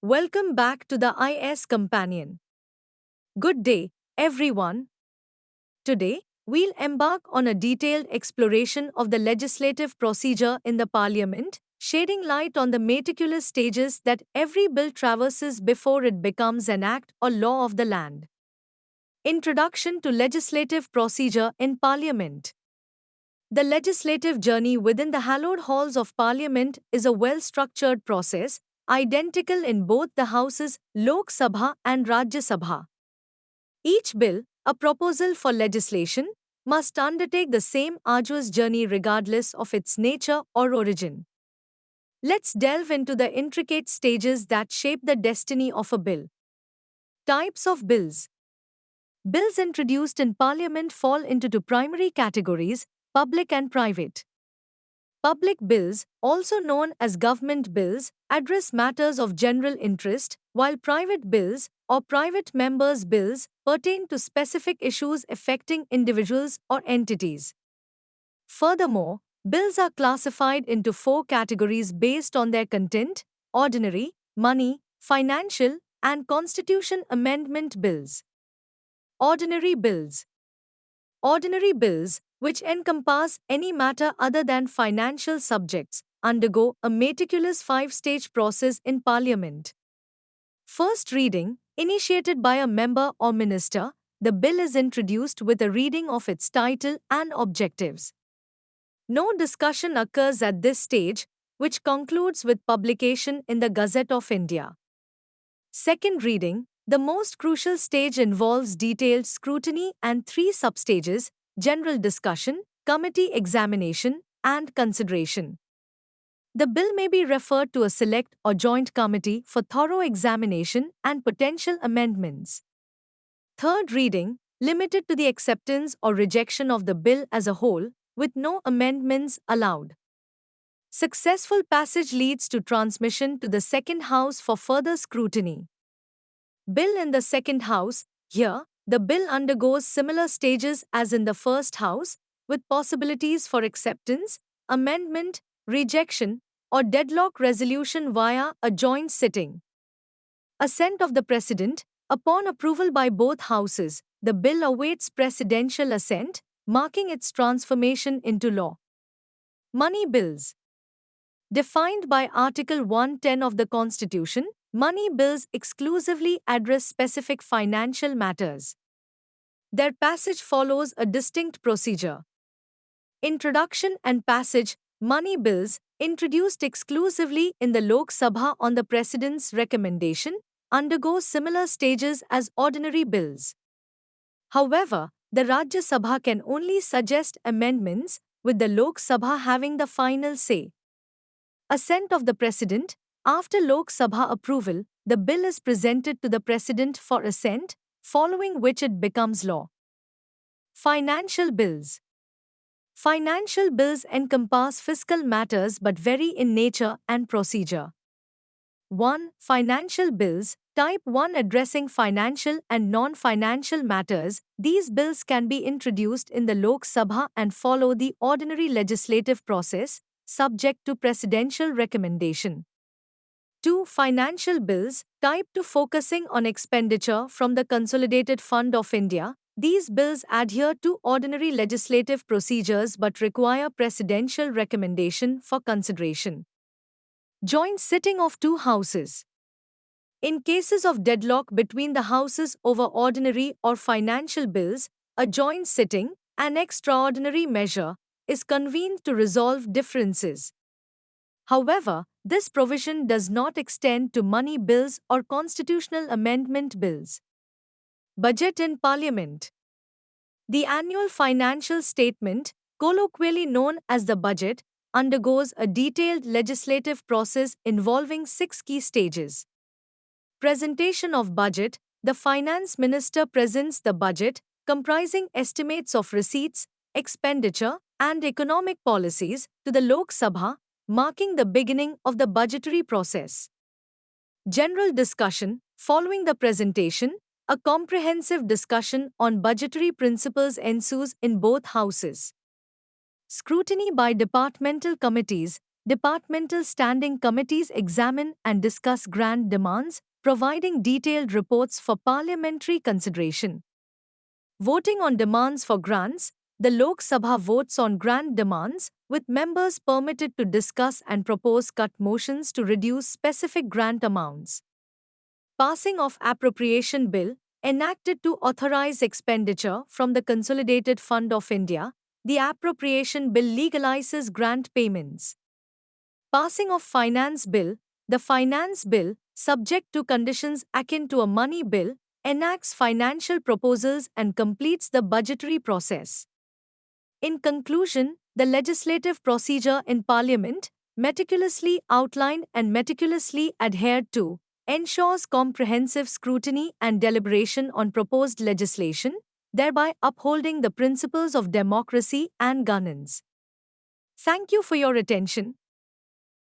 Welcome back to the IS Companion. Good day, everyone. Today, we'll embark on a detailed exploration of the legislative procedure in the Parliament, shedding light on the meticulous stages that every bill traverses before it becomes an act or law of the land. Introduction to Legislative Procedure in Parliament. The legislative journey within the hallowed halls of Parliament is a well structured process, identical in both the houses Lok Sabha and Rajya Sabha. Each bill, a proposal for legislation, must undertake the same arduous journey regardless of its nature or origin. Let's delve into the intricate stages that shape the destiny of a bill. Types of bills. Bills introduced in Parliament fall into two primary categories: public and private. Public bills, also known as government bills, address matters of general interest, while private bills, or private members' bills, pertain to specific issues affecting individuals or entities. Furthermore, bills are classified into four categories based on their content: ordinary, money, financial, and constitution amendment bills. Ordinary bills. Ordinary bills, which encompass any matter other than financial subjects, undergo a meticulous five-stage process in Parliament. First reading, initiated by a member or minister, the bill is introduced with a reading of its title and objectives. No discussion occurs at this stage, which concludes with publication in the Gazette of India. Second reading, the most crucial stage, involves detailed scrutiny and three substages: general discussion, committee examination, and consideration. The bill may be referred to a select or joint committee for thorough examination and potential amendments. Third reading, limited to the acceptance or rejection of the bill as a whole, with no amendments allowed. Successful passage leads to transmission to the second house for further scrutiny. Bill in the second house. Here, the bill undergoes similar stages as in the first house, with possibilities for acceptance, amendment, rejection, or deadlock resolution via a joint sitting. Assent of the President. Upon approval by both houses, the bill awaits presidential assent, marking its transformation into law. Money bills. Defined by Article 110 of the Constitution, money bills exclusively address specific financial matters. Their passage follows a distinct procedure. Introduction and passage. Money bills, introduced exclusively in the Lok Sabha on the President's recommendation, undergo similar stages as ordinary bills. However, the Rajya Sabha can only suggest amendments, with the Lok Sabha having the final say. Assent of the President. After Lok Sabha approval, the bill is presented to the President for assent, following which it becomes law. Financial bills. Financial bills encompass fiscal matters but vary in nature and procedure. 1. Financial bills. Type 1, addressing financial and non-financial matters. These bills can be introduced in the Lok Sabha and follow the ordinary legislative process, subject to presidential recommendation. 2. Financial bills. Type 2, focusing on expenditure from the Consolidated Fund of India. These bills adhere to ordinary legislative procedures but require presidential recommendation for consideration. Joint sitting of two houses. In cases of deadlock between the houses over ordinary or financial bills, a joint sitting, an extraordinary measure, is convened to resolve differences. However, this provision does not extend to money bills or constitutional amendment bills. Budget in Parliament. The annual financial statement, colloquially known as the budget, undergoes a detailed legislative process involving 6 key stages. Presentation of budget. The Finance Minister presents the budget, comprising estimates of receipts, expenditure, and economic policies, to the Lok Sabha, marking the beginning of the budgetary process. General discussion. Following the presentation, a comprehensive discussion on budgetary principles ensues in both houses. Scrutiny by departmental committees. Departmental standing committees examine and discuss grant demands, providing detailed reports for parliamentary consideration. Voting on demands for grants, the Lok Sabha votes on grant demands, with members permitted to discuss and propose cut motions to reduce specific grant amounts. Passing of Appropriation Bill, enacted to authorize expenditure from the Consolidated Fund of India, the Appropriation Bill legalizes grant payments. Passing of Finance Bill, the Finance Bill, subject to conditions akin to a money bill, enacts financial proposals and completes the budgetary process. In conclusion, the legislative procedure in Parliament, meticulously outlined and meticulously adhered to, ensures comprehensive scrutiny and deliberation on proposed legislation, thereby upholding the principles of democracy and governance. Thank you for your attention.